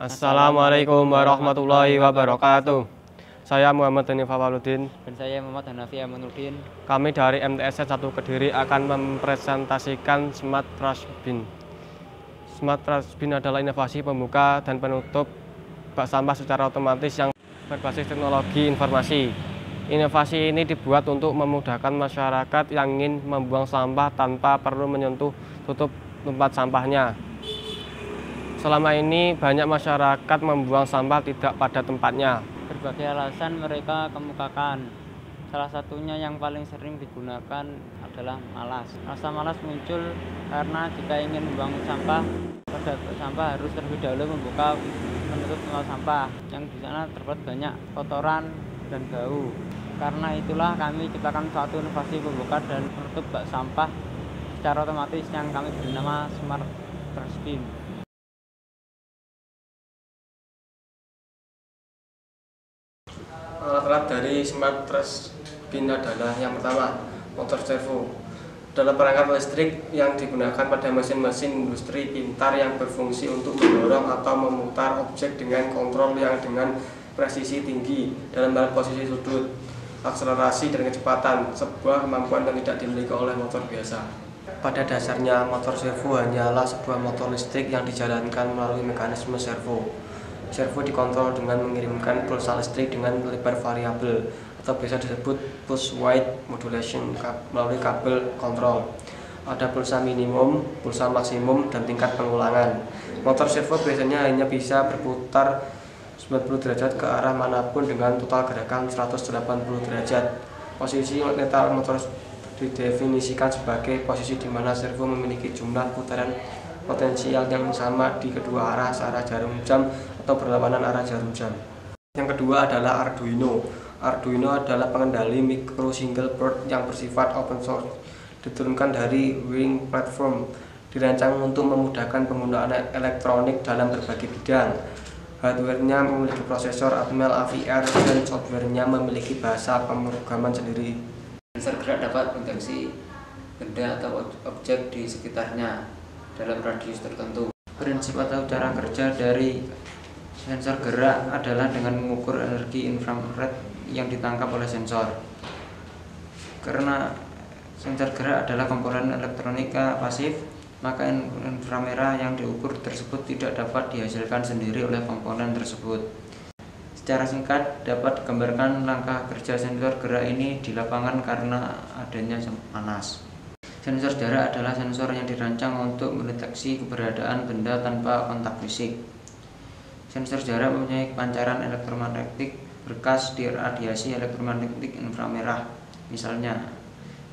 Assalamualaikum warahmatullahi wabarakatuh. Saya Muhammad Hanif Awaludin. Dan saya Muhammad Hanafi Amanuddin. Kami dari MTSN 1 Kediri akan mempresentasikan Smart Trash Bin. Smart Trash Bin adalah inovasi pembuka dan penutup bak sampah secara otomatis yang berbasis teknologi informasi. Inovasi ini dibuat untuk memudahkan masyarakat yang ingin membuang sampah tanpa perlu menyentuh tutup tempat sampahnya. Selama ini banyak masyarakat membuang sampah tidak pada tempatnya. Berbagai alasan mereka kemukakan. Salah satunya yang paling sering digunakan adalah malas. Rasa malas muncul karena jika ingin membuang sampah, pedagang sampah harus terlebih dahulu membuka penutup tempat sampah yang di sana terdapat banyak kotoran dan bau. Karena itulah kami ciptakan suatu inovasi pembuka dan penutup bak sampah secara otomatis yang kami beri nama Smart Trash Bin. Alat dari Smart Trash Bin adalah yang pertama, motor servo. Adalah perangkat listrik yang digunakan pada mesin-mesin industri pintar yang berfungsi untuk mendorong atau memutar objek dengan kontrol yang dengan presisi tinggi dalam posisi sudut, akselerasi dan kecepatan, sebuah kemampuan yang tidak dimiliki oleh motor biasa. Pada dasarnya, motor servo hanyalah sebuah motor listrik yang dijalankan melalui mekanisme servo. Servo dikontrol dengan mengirimkan pulsa listrik dengan lebar variabel atau biasa disebut pulse width modulation melalui kabel kontrol. Ada pulsa minimum, pulsa maksimum, dan tingkat pengulangan. Motor servo biasanya hanya bisa berputar 90 derajat ke arah manapun dengan total gerakan 180 derajat. Posisi netral motor didefinisikan sebagai posisi di mana servo memiliki jumlah putaran potensial yang sama di kedua arah searah jarum jam atau berlawanan arah jarum jam. Yang kedua adalah Arduino. Arduino adalah pengendali micro single board yang bersifat open source, diturunkan dari Wing Platform, dirancang untuk memudahkan penggunaan elektronik dalam berbagai bidang. Hardware-nya memiliki prosesor Atmel AVR dan software-nya memiliki bahasa pemrograman sendiri. Sensor gerak dapat mendeteksi benda atau objek di sekitarnya dalam radius tertentu. Prinsip atau cara kerja dari sensor gerak adalah dengan mengukur energi infrared yang ditangkap oleh sensor. Karena sensor gerak adalah komponen elektronika pasif, maka inframerah yang diukur tersebut tidak dapat dihasilkan sendiri oleh komponen tersebut. Secara singkat dapat digambarkan langkah kerja sensor gerak ini di lapangan karena adanya panas. Sensor jarak adalah sensor yang dirancang untuk mendeteksi keberadaan benda tanpa kontak fisik. Sensor jarak mempunyai pancaran elektromagnetik berkas di radiasi elektromagnetik inframerah. Misalnya,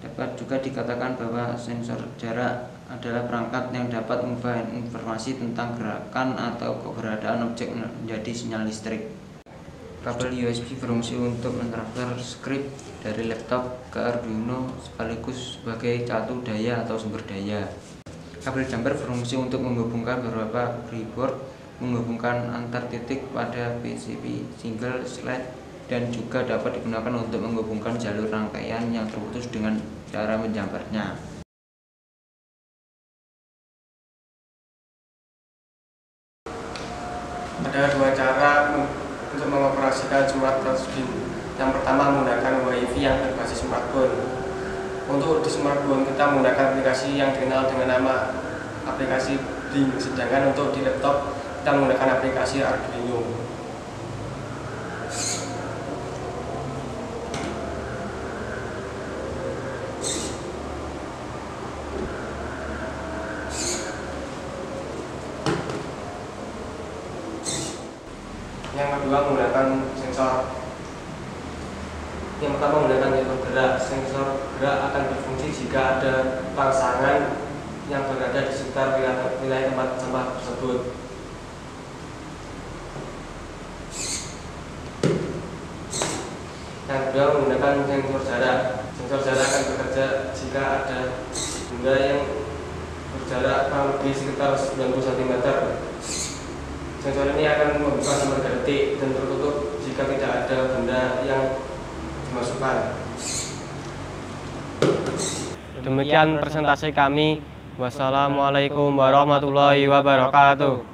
dapat juga dikatakan bahwa sensor jarak adalah perangkat yang dapat mengubah informasi tentang gerakan atau keberadaan objek menjadi sinyal listrik. Kabel USB berfungsi untuk mentransfer skrip dari laptop ke Arduino sekaligus sebagai catu daya atau sumber daya. Kabel jumper berfungsi untuk menghubungkan beberapa breadboard, menghubungkan antar titik pada PCB single slide, dan juga dapat digunakan untuk menghubungkan jalur rangkaian yang terputus dengan cara menjampernya. Ada dua cara untuk mengoperasikan Smart Trash Bin. Yang pertama menggunakan WiFi yang berbasis smartphone. Untuk di smartphone kita menggunakan aplikasi yang dikenal dengan nama aplikasi Blink, sedangkan untuk di laptop kita menggunakan aplikasi Arduino. Yang kedua menggunakan sensor. Yang pertama menggunakan sensor gerak. Sensor gerak akan berfungsi jika ada rangsangan yang berada di sekitar wilayah tempat sampah tersebut. Yang kedua menggunakan sensor jarak. Sensor jarak akan bekerja jika ada benda yang berjarak kurang lebih sekitar 90 cm. Sensor ini akan membuka sampai detik dan tertutup jika tidak ada benda yang dimasukkan. Demikian presentasi kami. Wassalamualaikum warahmatullahi wabarakatuh.